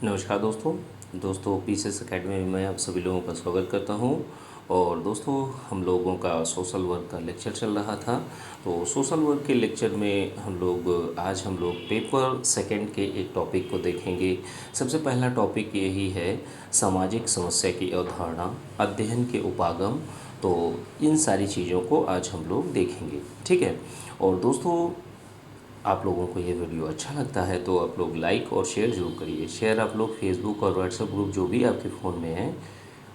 नमस्कार दोस्तों pieces academy में मैं आप सभी लोगों का स्वागत करता हूं। और दोस्तों, हम लोगों का सोशल वर्क का लेक्चर चल रहा था। तो सोशल वर्क के लेक्चर में आज हम लोग पेपर सेकंड के एक टॉपिक को देखेंगे। सबसे पहला टॉपिक यही है, सामाजिक समस्या की अवधारणा, अध्ययन के उपागम। तो इन सारी चीज़ों को आज हम लोग देखेंगे, ठीक है। और दोस्तों, आप लोगों को ये वीडियो अच्छा लगता है तो आप लोग लाइक और शेयर ज़रूर करिए। शेयर आप लोग फेसबुक और व्हाट्सएप ग्रुप जो भी आपके फ़ोन में है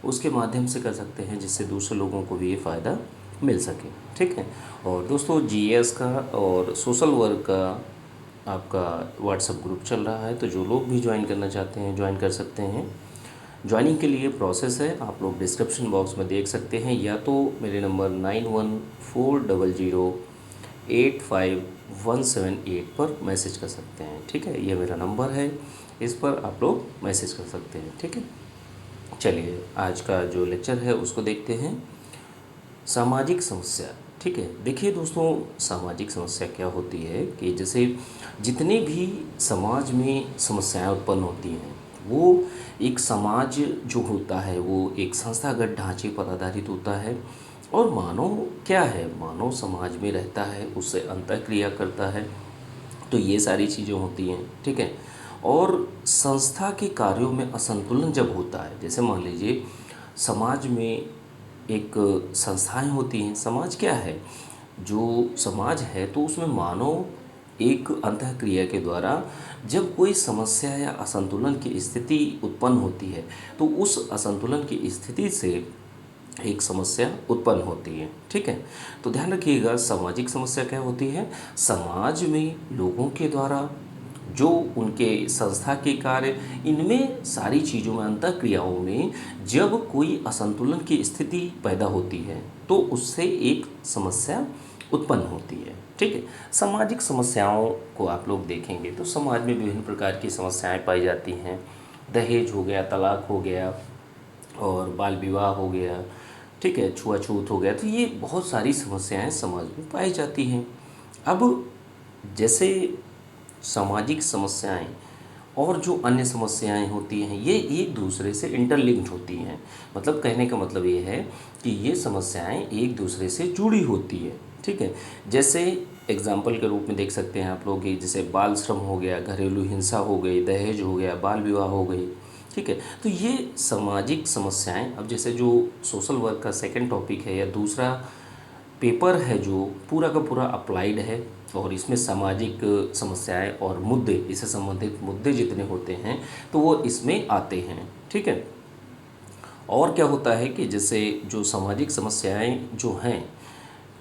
उसके माध्यम से कर सकते हैं, जिससे दूसरे लोगों को भी ये फ़ायदा मिल सके, ठीक है। और दोस्तों, जीएस का और सोशल वर्क का आपका व्हाट्सएप ग्रुप चल रहा है, तो जो लोग भी ज्वाइन करना चाहते हैं ज्वाइन कर सकते हैं। ज्वाइनिंग के लिए प्रोसेस है, आप लोग डिस्क्रिप्शन बॉक्स में देख सकते हैं, या तो मेरे नंबर 9140085178 पर मैसेज कर सकते हैं, ठीक है। ये मेरा नंबर है, इस पर आप लोग मैसेज कर सकते हैं, ठीक है। चलिए, आज का जो लेक्चर है उसको देखते हैं। सामाजिक समस्या, ठीक है। देखिए दोस्तों, सामाजिक समस्या क्या होती है कि जैसे जितने भी समाज में समस्याएं उत्पन्न होती हैं, वो एक समाज जो होता है वो एक संस्थागत ढांचे पर आधारित होता है। और मानव क्या है, मानव समाज में रहता है, उससे अंतःक्रिया करता है, तो ये सारी चीज़ें होती हैं, ठीक है। और संस्था के कार्यों में असंतुलन जब होता है, जैसे मान लीजिए समाज में एक संस्थाएं होती हैं। समाज क्या है, जो समाज है तो उसमें मानव एक अंतःक्रिया के द्वारा जब कोई समस्या या असंतुलन की स्थिति उत्पन्न होती है, तो उस असंतुलन की स्थिति से एक समस्या उत्पन्न होती है, ठीक है। तो ध्यान रखिएगा, सामाजिक समस्या क्या होती है, समाज में लोगों के द्वारा जो उनके संस्था के कार्य, इनमें सारी चीज़ों में, अंतःक्रियाओं में जब कोई असंतुलन की स्थिति पैदा होती है तो उससे एक समस्या उत्पन्न होती है, ठीक है। सामाजिक समस्याओं को आप लोग देखेंगे तो समाज में विभिन्न प्रकार की समस्याएं पाई जाती हैं। दहेज हो गया, तलाक हो गया, और बाल विवाह हो गया, ठीक है, छुआछूत हो गया। तो ये बहुत सारी समस्याएं समाज में पाई जाती हैं। अब जैसे सामाजिक समस्याएं और जो अन्य समस्याएं होती हैं, ये एक दूसरे से इंटरलिंक्ड होती हैं। मतलब कहने का मतलब ये है कि ये समस्याएं एक दूसरे से जुड़ी होती है, ठीक है। जैसे एग्जाम्पल के रूप में देख सकते हैं आप लोग कि जैसे बाल श्रम हो गया, घरेलू हिंसा हो गई, दहेज हो गया, बाल विवाह हो गई, ठीक है। तो ये सामाजिक समस्याएं, अब जैसे जो सोशल वर्क का सेकंड टॉपिक है या दूसरा पेपर है जो पूरा का पूरा अप्लाइड है, और इसमें सामाजिक समस्याएं और मुद्दे, इससे संबंधित मुद्दे जितने होते हैं तो वो इसमें आते हैं, ठीक है। और क्या होता है कि जैसे जो सामाजिक समस्याएं जो हैं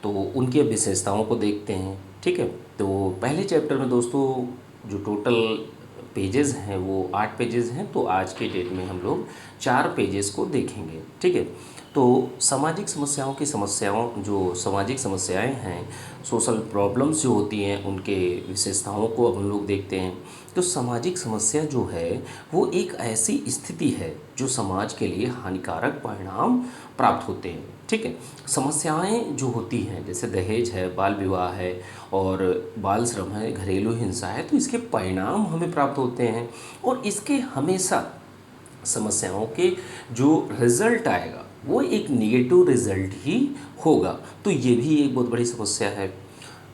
तो उनकी विशेषताओं को देखते हैं, ठीक है। तो पहले चैप्टर में दोस्तों जो टोटल पेजेस हैं वो 8 पेजेस हैं, तो आज के डेट में हम लोग 4 पेजेस को देखेंगे, ठीक है। तो सामाजिक समस्याओं की समस्याओं, जो सामाजिक समस्याएं हैं, सोशल प्रॉब्लम्स जो होती हैं, उनके विशेषताओं को अब हम लोग देखते हैं। तो सामाजिक समस्या जो है वो एक ऐसी स्थिति है जो समाज के लिए हानिकारक परिणाम प्राप्त होते हैं, ठीक है। समस्याएं जो होती हैं जैसे दहेज है, बाल विवाह है और बाल श्रम है, घरेलू हिंसा है, तो इसके परिणाम हमें प्राप्त होते हैं। और इसके हमेशा समस्याओं के जो रिजल्ट आएगा वो एक निगेटिव रिजल्ट ही होगा। तो ये भी एक बहुत बड़ी समस्या है।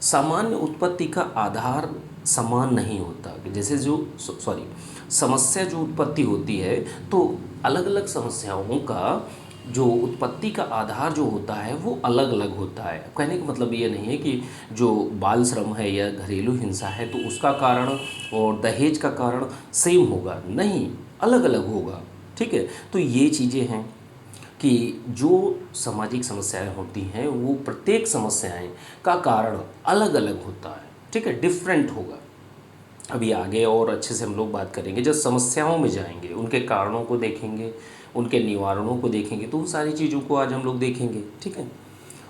सामान्य उत्पत्ति का आधार समान नहीं होता, कि जैसे जो सॉरी समस्या जो उत्पत्ति होती है तो अलग अलग समस्याओं का जो उत्पत्ति का आधार जो होता है वो अलग अलग होता है। कहने का मतलब ये नहीं है कि जो बाल श्रम है या घरेलू हिंसा है तो उसका कारण और दहेज का कारण सेम होगा, नहीं, अलग अलग होगा, ठीक है। तो ये चीज़ें हैं कि जो सामाजिक समस्याएं होती हैं वो प्रत्येक समस्याएं का कारण अलग अलग होता है, ठीक है, डिफरेंट होगा। अभी आगे और अच्छे से हम लोग बात करेंगे, जब समस्याओं में जाएंगे, उनके कारणों को देखेंगे, उनके निवारणों को देखेंगे, तो उन सारी चीज़ों को आज हम लोग देखेंगे, ठीक है।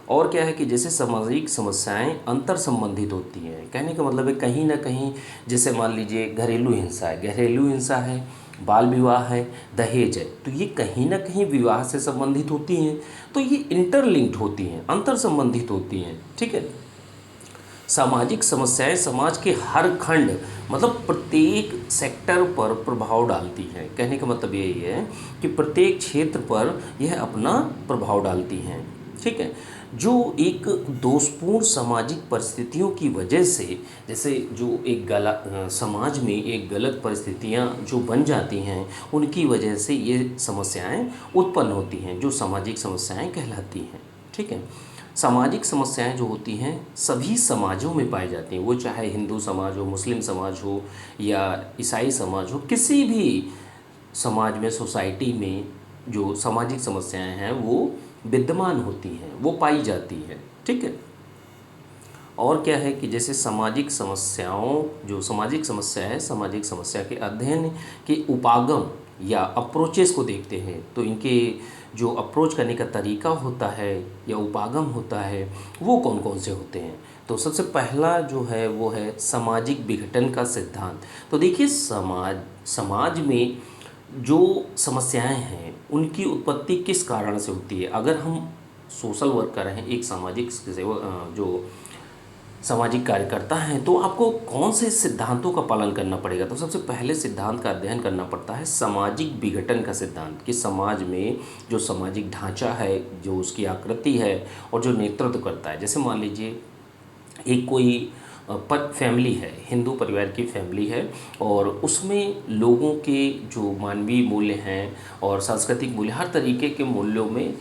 और क्या है कि जैसे सामाजिक समस्याएं अंतर संबंधित होती हैं, कहने का मतलब है कहीं ना कहीं, जैसे मान लीजिए घरेलू हिंसा है, बाल विवाह है, दहेज है, तो ये कहीं ना कहीं विवाह से संबंधित होती हैं, तो ये इंटरलिंक्ड होती हैं, अंतर संबंधित होती हैं, ठीक है। सामाजिक समस्याएं समाज के हर खंड मतलब प्रत्येक सेक्टर पर प्रभाव डालती हैं। कहने का मतलब यही है कि प्रत्येक क्षेत्र पर यह अपना प्रभाव डालती हैं। ठीक है, जो एक दोषपूर्ण सामाजिक परिस्थितियों की वजह से, जैसे जो एक समाज में एक गलत परिस्थितियां जो बन जाती हैं, उनकी वजह से ये समस्याएं उत्पन्न होती हैं, जो सामाजिक समस्याएं कहलाती हैं। ठीक है, सामाजिक समस्याएं जो होती हैं सभी समाजों में पाई जाती हैं, वो चाहे हिंदू समाज हो, मुस्लिम समाज हो या ईसाई समाज हो, किसी भी समाज में, सोसाइटी में जो सामाजिक समस्याएं हैं वो विद्यमान होती हैं, वो पाई जाती हैं। ठीक है, और क्या है कि जैसे सामाजिक समस्याओं, जो सामाजिक समस्या है, सामाजिक समस्या के अध्ययन के उपागम या अप्रोचेस को देखते हैं, तो इनके जो अप्रोच करने का तरीका होता है या उपागम होता है वो कौन कौन से होते हैं। तो सबसे पहला जो है वो है सामाजिक विघटन का सिद्धांत। तो देखिए, समाज में जो समस्याएं हैं उनकी उत्पत्ति किस कारण से होती है। अगर हम सोशल वर्कर हैं, एक सामाजिक जो सामाजिक कार्यकर्ता हैं, तो आपको कौन से सिद्धांतों का पालन करना पड़ेगा। तो सबसे पहले सिद्धांत का अध्ययन करना पड़ता है सामाजिक विघटन का सिद्धांत, कि समाज में जो सामाजिक ढांचा है, जो उसकी आकृति है और जो नेतृत्व करता है। जैसे मान लीजिए एक कोई फैमिली है, हिंदू परिवार की फैमिली है, और उसमें लोगों के जो मानवीय मूल्य हैं और सांस्कृतिक मूल्य, हर तरीके के मूल्यों में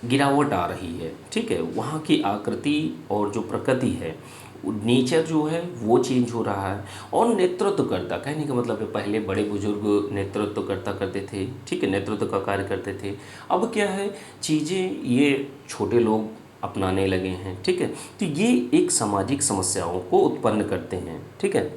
गिरावट आ रही है। ठीक है, वहाँ की आकृति और जो प्रकृति है, नेचर जो है वो चेंज हो रहा है। और नेतृत्व करता, कहने का मतलब है पहले बड़े बुजुर्ग नेतृत्व करते थे। ठीक है, नेतृत्व का कार्य करते थे। अब क्या है, चीज़ें ये छोटे लोग अपनाने लगे हैं। ठीक है, तो ये एक सामाजिक समस्याओं को उत्पन्न करते हैं। ठीक है,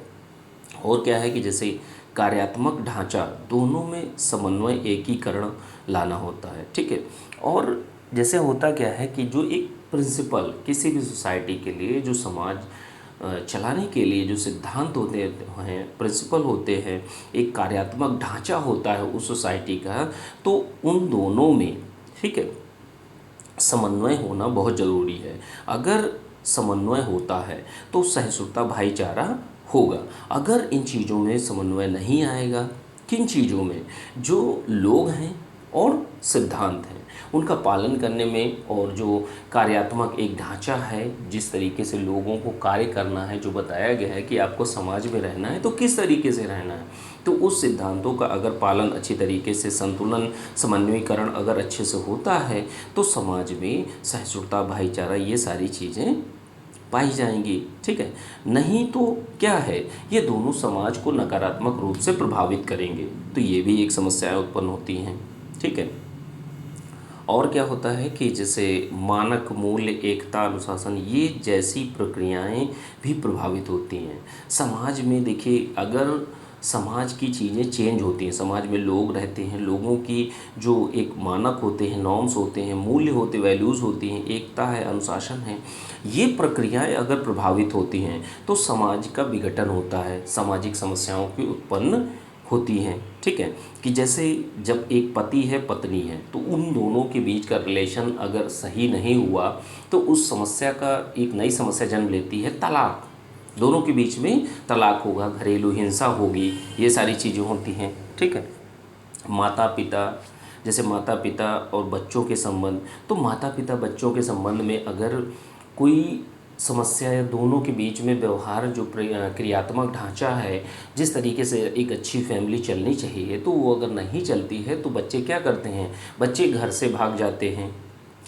और क्या है कि जैसे कार्यात्मक ढांचा, दोनों में समन्वय, एकीकरण लाना होता है। ठीक है, और जैसे होता क्या है कि जो एक प्रिंसिपल किसी भी सोसाइटी के लिए, जो समाज चलाने के लिए जो सिद्धांत होते हैं, प्रिंसिपल होते हैं, एक कार्यात्मक ढांचा होता है उस सोसाइटी का, तो उन दोनों में, ठीक है, समन्वय होना बहुत ज़रूरी है। अगर समन्वय होता है तो सहिष्णुता, भाईचारा होगा। अगर इन चीज़ों में समन्वय नहीं आएगा, किन चीज़ों में, जो लोग हैं और सिद्धांत हैं, उनका पालन करने में, और जो कार्यात्मक एक ढांचा है, जिस तरीके से लोगों को कार्य करना है, जो बताया गया है कि आपको समाज में रहना है तो किस तरीके से रहना है, तो उस सिद्धांतों का अगर पालन अच्छी तरीके से, संतुलन, समन्वयीकरण अगर अच्छे से होता है, तो समाज में सहिष्णुता, भाईचारा, ये सारी चीज़ें पाई जाएंगी। ठीक है, नहीं तो क्या है, ये दोनों समाज को नकारात्मक रूप से प्रभावित करेंगे, तो ये भी एक समस्याएं उत्पन्न होती हैं। ठीक है, और क्या होता है कि जैसे मानक, मूल्य, एकता, अनुशासन, ये जैसी प्रक्रियाएं भी प्रभावित होती हैं समाज में। देखिए, अगर समाज की चीज़ें चेंज होती हैं, समाज में लोग रहते हैं, लोगों की जो एक मानक होते हैं, नॉर्म्स होते हैं, मूल्य होते, वैल्यूज़ होती हैं, एकता है, अनुशासन है, ये प्रक्रियाएं अगर प्रभावित होती हैं तो समाज का विघटन होता है, सामाजिक समस्याओं की उत्पन्न होती हैं। ठीक है, कि जैसे जब एक पति है, पत्नी है, तो उन दोनों के बीच का रिलेशन अगर सही नहीं हुआ तो उस समस्या का एक नई समस्या जन्म लेती है, तलाक। दोनों के बीच में तलाक होगा, घरेलू हिंसा होगी, ये सारी चीज़ें होती हैं। ठीक है, माता पिता, जैसे माता पिता और बच्चों के संबंध, तो माता पिता बच्चों के संबंध में अगर कोई समस्या या दोनों के बीच में व्यवहार, जो क्रियात्मक ढांचा है, जिस तरीके से एक अच्छी फैमिली चलनी चाहिए, तो वो अगर नहीं चलती है तो बच्चे क्या करते हैं, बच्चे घर से भाग जाते हैं।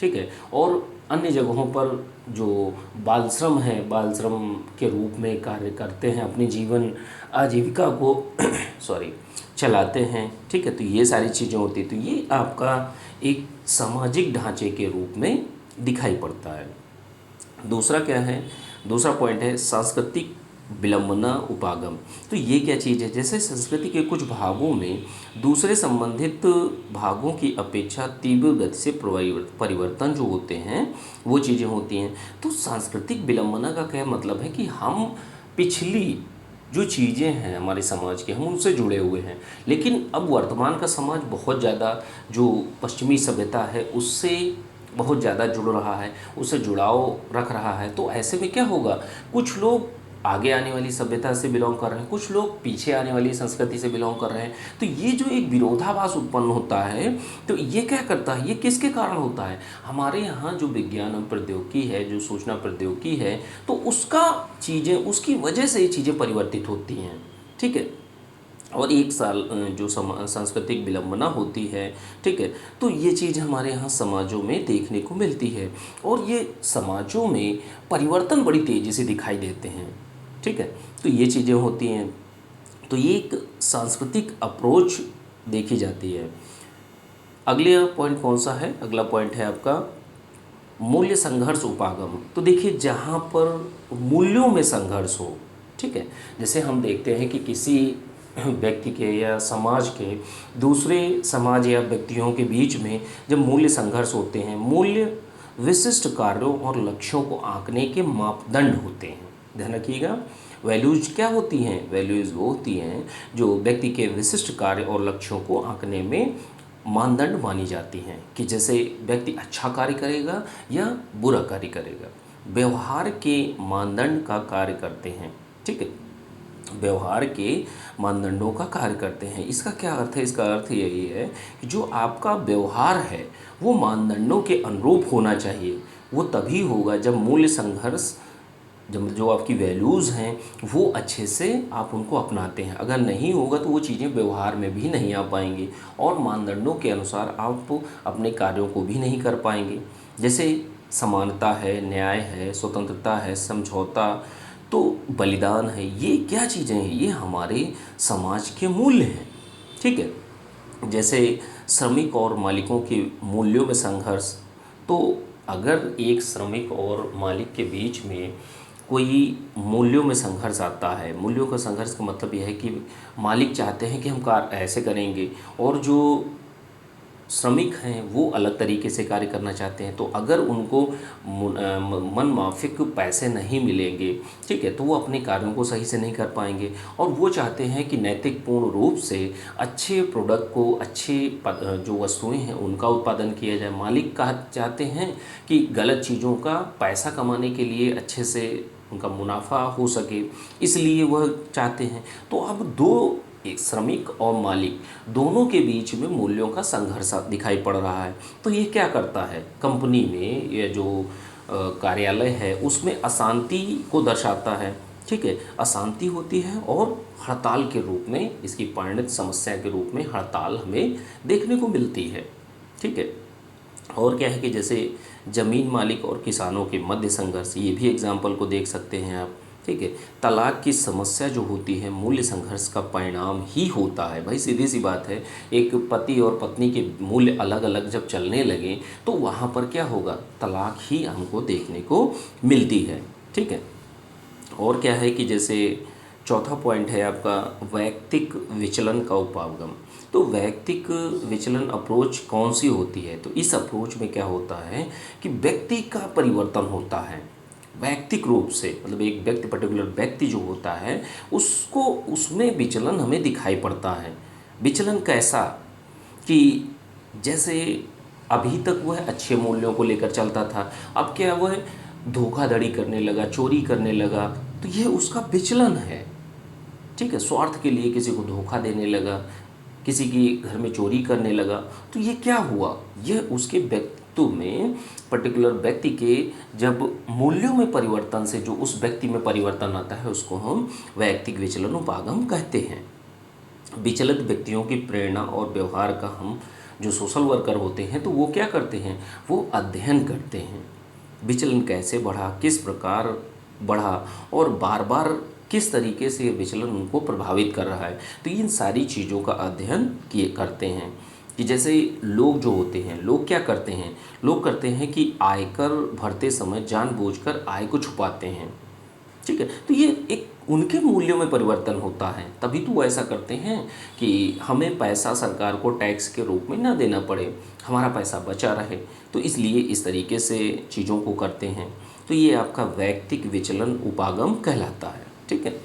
ठीक है, और अन्य जगहों पर जो बाल श्रम है, बाल श्रम के रूप में कार्य करते हैं, अपनी जीवन आजीविका को सॉरी चलाते हैं। ठीक है, तो ये सारी चीज़ें होती हैं, तो ये आपका एक सामाजिक ढांचे के रूप में दिखाई पड़ता है। दूसरा क्या है, दूसरा पॉइंट है सांस्कृतिक विलंबना उपागम। तो ये क्या चीज़ है, जैसे संस्कृति के कुछ भागों में दूसरे संबंधित भागों की अपेक्षा तीव्र गति से परिवर्तन जो होते हैं वो चीज़ें होती हैं। तो सांस्कृतिक विलंबना का क्या मतलब है कि हम पिछली जो चीज़ें हैं हमारे समाज के, हम उनसे जुड़े हुए हैं, लेकिन अब वर्तमान का समाज बहुत ज़्यादा जो पश्चिमी सभ्यता है उससे बहुत ज़्यादा जुड़ रहा है, उससे जुड़ाव रख रहा है, तो ऐसे में क्या होगा, कुछ लोग आगे आने वाली सभ्यता से बिलोंग कर रहे हैं, कुछ लोग पीछे आने वाली संस्कृति से बिलोंग कर रहे हैं। तो ये जो एक विरोधाभास उत्पन्न होता है, तो ये क्या करता है, ये किसके कारण होता है, हमारे यहाँ जो विज्ञान और प्रौद्योगिकी है, जो सूचना प्रौद्योगिकी है, तो उसका चीज़ें, उसकी वजह से ये चीज़ें परिवर्तित होती हैं। ठीक है, और एक साल जो सांस्कृतिक विलंबना होती है, ठीक है, तो ये चीज़ हमारे यहाँ समाजों में देखने को मिलती है, और ये समाजों में परिवर्तन बड़ी तेज़ी से दिखाई देते हैं। ठीक है, तो ये चीज़ें होती हैं, तो ये एक सांस्कृतिक अप्रोच देखी जाती है। अगले पॉइंट कौन सा है, अगला पॉइंट है आपका मूल्य संघर्ष उपागम। तो देखिए, जहाँ पर मूल्यों में संघर्ष हो, ठीक है, जैसे हम देखते हैं कि किसी व्यक्ति के या समाज के दूसरे समाज या व्यक्तियों के बीच में जब मूल्य संघर्ष होते हैं, मूल्य विशिष्ट कार्यों और लक्ष्यों को आंकने के मापदंड होते हैं। ध्यान रखिएगा, वैल्यूज क्या होती हैं, वैल्यूज वो होती हैं जो व्यक्ति के विशिष्ट कार्य और लक्ष्यों को आंकने में मानदंड मानी जाती हैं, कि जैसे व्यक्ति अच्छा कार्य करेगा या बुरा कार्य करेगा, व्यवहार के मानदंड का कार्य करते हैं। ठीक है, व्यवहार के मानदंडों का कार्य करते हैं। इसका क्या अर्थ है, इसका अर्थ यही है कि जो आपका व्यवहार है वो मानदंडों के अनुरूप होना चाहिए। वो तभी होगा जब मूल्य संघर्ष, जब जो आपकी वैल्यूज़ हैं वो अच्छे से आप उनको अपनाते हैं। अगर नहीं होगा तो वो चीज़ें व्यवहार में भी नहीं आ पाएंगी, और मानदंडों के अनुसार आप अपने कार्यों को भी नहीं कर पाएंगे। जैसे समानता है, न्याय है, स्वतंत्रता है, समझौता, तो बलिदान है, ये क्या चीज़ें हैं, ये हमारे समाज के मूल्य हैं। ठीक है, जैसे श्रमिक और मालिकों के मूल्यों में संघर्ष, तो अगर एक श्रमिक और मालिक के बीच में कोई मूल्यों में संघर्ष आता है, मूल्यों का संघर्ष का मतलब यह है कि मालिक चाहते हैं कि हम कार्य ऐसे करेंगे, और जो श्रमिक हैं वो अलग तरीके से कार्य करना चाहते हैं, तो अगर उनको मन माफिक पैसे नहीं मिलेंगे, ठीक है, तो वो अपने कार्यों को सही से नहीं कर पाएंगे। और वो चाहते हैं कि नैतिक पूर्ण रूप से अच्छे प्रोडक्ट को, अच्छे जो वस्तुएं हैं उनका उत्पादन किया जाए। मालिक का चाहते हैं कि गलत चीज़ों का पैसा कमाने के लिए अच्छे से उनका मुनाफा हो सके, इसलिए वह चाहते हैं। तो अब दो, एक श्रमिक और मालिक, दोनों के बीच में मूल्यों का संघर्ष दिखाई पड़ रहा है। तो ये क्या करता है, कंपनी में या जो कार्यालय है उसमें अशांति को दर्शाता है। ठीक है, अशांति होती है, और हड़ताल के रूप में, इसकी परिणत समस्या के रूप में हड़ताल हमें देखने को मिलती है। ठीक है, और क्या है कि जैसे ज़मीन मालिक और किसानों के मध्य संघर्ष, ये भी एग्जाम्पल को देख सकते हैं आप। ठीक है, तलाक की समस्या जो होती है मूल्य संघर्ष का परिणाम ही होता है। भाई सीधी सी बात है, एक पति और पत्नी के मूल्य अलग अलग जब चलने लगे तो वहाँ पर क्या होगा, तलाक ही हमको देखने को मिलती है। ठीक है, और क्या है कि जैसे चौथा पॉइंट है आपका वैयक्तिक विचलन का उपागम। तो वैयक्तिक विचलन अप्रोच कौन सी होती है, तो इस अप्रोच में क्या होता है कि व्यक्ति का परिवर्तन होता है वैयक्तिक रूप से, मतलब एक व्यक्ति, पर्टिकुलर व्यक्ति जो होता है उसको, उसमें विचलन हमें दिखाई पड़ता है। विचलन कैसा, कि जैसे अभी तक वह अच्छे मूल्यों को लेकर चलता था, अब क्या वह धोखाधड़ी करने लगा, चोरी करने लगा, तो यह उसका विचलन है। ठीक है, स्वार्थ के लिए किसी को धोखा देने लगा, किसी की घर में चोरी करने लगा, तो ये क्या हुआ, यह उसके व्यक्तित्व में, पर्टिकुलर व्यक्ति के जब मूल्यों में परिवर्तन से जो उस व्यक्ति में परिवर्तन आता है उसको हम वैयक्तिक विचलन उपागम कहते हैं। विचलित व्यक्तियों की प्रेरणा और व्यवहार का हम जो सोशल वर्कर होते हैं तो वो क्या करते हैं, वो अध्ययन करते हैं, विचलन कैसे बढ़ा, किस प्रकार बढ़ा, और बार बार किस तरीके से ये विचलन उनको प्रभावित कर रहा है। तो इन सारी चीज़ों का अध्ययन किए करते हैं। कि जैसे लोग जो होते हैं, लोग क्या करते हैं, लोग करते हैं कि आयकर भरते समय जानबूझकर आय को छुपाते हैं। ठीक है, तो ये एक उनके मूल्यों में परिवर्तन होता है, तभी तो वो ऐसा करते हैं कि हमें पैसा सरकार को टैक्स के रूप में ना देना पड़े, हमारा पैसा बचा रहे, तो इसलिए इस तरीके से चीज़ों को करते हैं। तो ये आपका वैयक्तिक विचलन उपागम कहलाता है। ठीक है,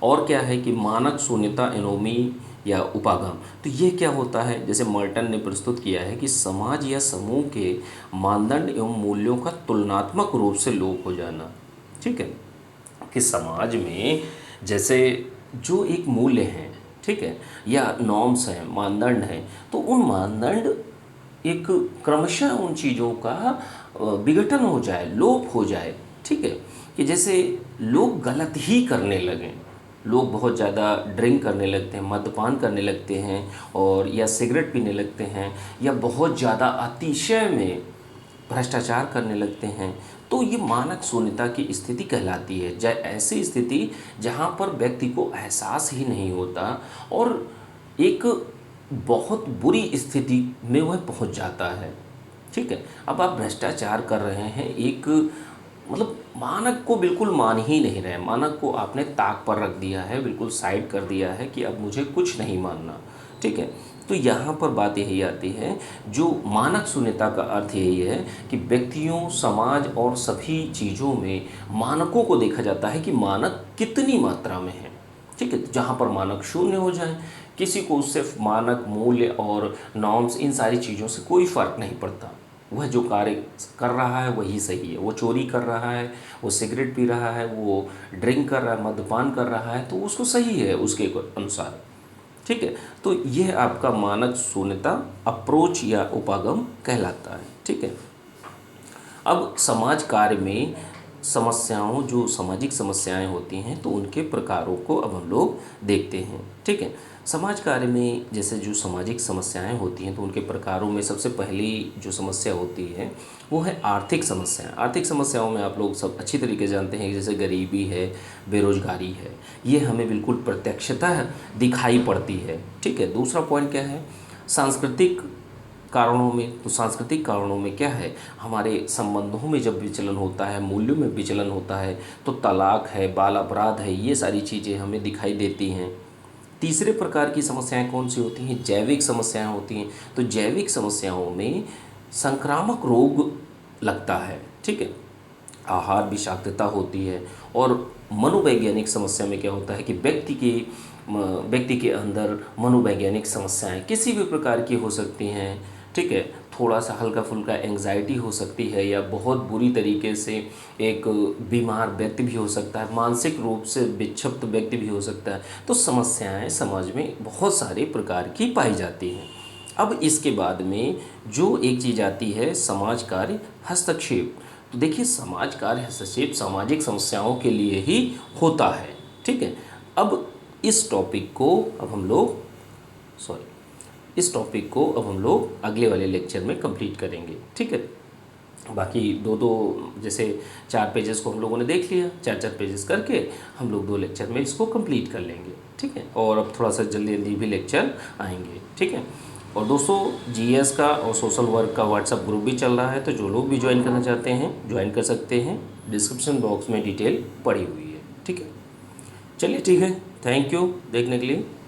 और क्या है कि मानक शून्यता एनोमी या उपागम। तो ये क्या होता है, जैसे मर्टन ने प्रस्तुत किया है कि समाज या समूह के मानदंड एवं मूल्यों का तुलनात्मक रूप से लोप हो जाना। ठीक है, कि समाज में जैसे जो एक मूल्य हैं, ठीक है, या नॉर्म्स हैं, मानदंड हैं, तो उन मानदंड एक क्रमशः उन चीज़ों का विघटन हो जाए, लोप हो जाए। ठीक है, कि जैसे लोग गलत ही करने लगें, लोग बहुत ज़्यादा ड्रिंक करने लगते हैं, मद्यपान करने लगते हैं, और या सिगरेट पीने लगते हैं, या बहुत ज़्यादा अतिशय में भ्रष्टाचार करने लगते हैं, तो ये मानक शून्यता की स्थिति कहलाती है। ऐसी स्थिति जहाँ पर व्यक्ति को एहसास ही नहीं होता और एक बहुत बुरी स्थिति में वह पहुँच जाता है। ठीक है, अब आप भ्रष्टाचार कर रहे हैं, एक मतलब मानक को बिल्कुल मान ही नहीं रहे, मानक को आपने ताक पर रख दिया है, बिल्कुल साइड कर दिया है कि अब मुझे कुछ नहीं मानना। ठीक है, तो यहाँ पर बात यही आती है, जो मानक शून्यता का अर्थ यही है कि व्यक्तियों, समाज और सभी चीज़ों में मानकों को देखा जाता है कि मानक कितनी मात्रा में है। ठीक है, तो जहाँ पर मानक शून्य हो जाए, किसी को सिर्फ मानक, मूल्य और नॉर्म्स, इन सारी चीज़ों से कोई फ़र्क नहीं पड़ता, वह जो कार्य कर रहा है वही सही है। वो चोरी कर रहा है, वो सिगरेट पी रहा है, वो ड्रिंक कर रहा है, मद्यपान कर रहा है, तो उसको सही है उसके अनुसार। ठीक है, तो यह आपका मानक शून्यता अप्रोच या उपागम कहलाता है। ठीक है, अब समाज कार्य में समस्याओं, जो सामाजिक समस्याएं होती हैं, तो उनके प्रकारों को अब हम लोग देखते हैं। ठीक है, समाज कार्य में जैसे जो सामाजिक समस्याएं होती हैं, तो उनके प्रकारों में सबसे पहली जो समस्या होती है वो है आर्थिक समस्याएं। आर्थिक समस्याओं में आप लोग सब अच्छी तरीके से जानते हैं, जैसे गरीबी है, बेरोजगारी है, ये हमें बिल्कुल प्रत्यक्षतः दिखाई पड़ती है। ठीक है, दूसरा पॉइंट क्या है, सांस्कृतिक कारणों में। तो सांस्कृतिक कारणों में क्या है, हमारे संबंधों में जब विचलन होता है, मूल्यों में विचलन होता है, तो तलाक है, बाल अपराध है, ये सारी चीज़ें हमें दिखाई देती हैं। तीसरे प्रकार की समस्याएं कौन सी होती हैं, जैविक समस्याएं होती हैं। तो जैविक समस्याओं में संक्रामक रोग लगता है। ठीक है, आहार विषाक्तता होती है। और मनोवैज्ञानिक समस्या में क्या होता है कि व्यक्ति के अंदर मनोवैज्ञानिक समस्याएं किसी भी प्रकार की हो सकती हैं। ठीक है, थोड़ा सा हल्का फुल्का एंग्जाइटी हो सकती है, या बहुत बुरी तरीके से एक बीमार व्यक्ति भी हो सकता है, मानसिक रूप से विक्षिप्त व्यक्ति भी हो सकता है। तो समस्याएं समाज में बहुत सारे प्रकार की पाई जाती हैं। अब इसके बाद में जो एक चीज़ आती है, समाज कार्य हस्तक्षेप। तो देखिए, समाज कार्य हस्तक्षेप सामाजिक समस्याओं के लिए ही होता है। ठीक है, अब इस टॉपिक को अब हम लोग अगले वाले लेक्चर में कंप्लीट करेंगे। ठीक है, बाकी दो जैसे 4 पेजेस को हम लोगों ने देख लिया, 4 पेजेस करके हम लोग 2 लेक्चर में इसको कंप्लीट कर लेंगे। ठीक है, और अब थोड़ा सा जल्दी जल्दी भी लेक्चर आएंगे। ठीक है, और दोस्तों जीएस का और सोशल वर्क का व्हाट्सएप ग्रुप भी चल रहा है, तो जो लोग भी ज्वाइन करना चाहते हैं ज्वाइन कर सकते हैं, डिस्क्रिप्शन बॉक्स में डिटेल पड़ी हुई है। ठीक है, चलिए ठीक है, थैंक यू देखने के लिए।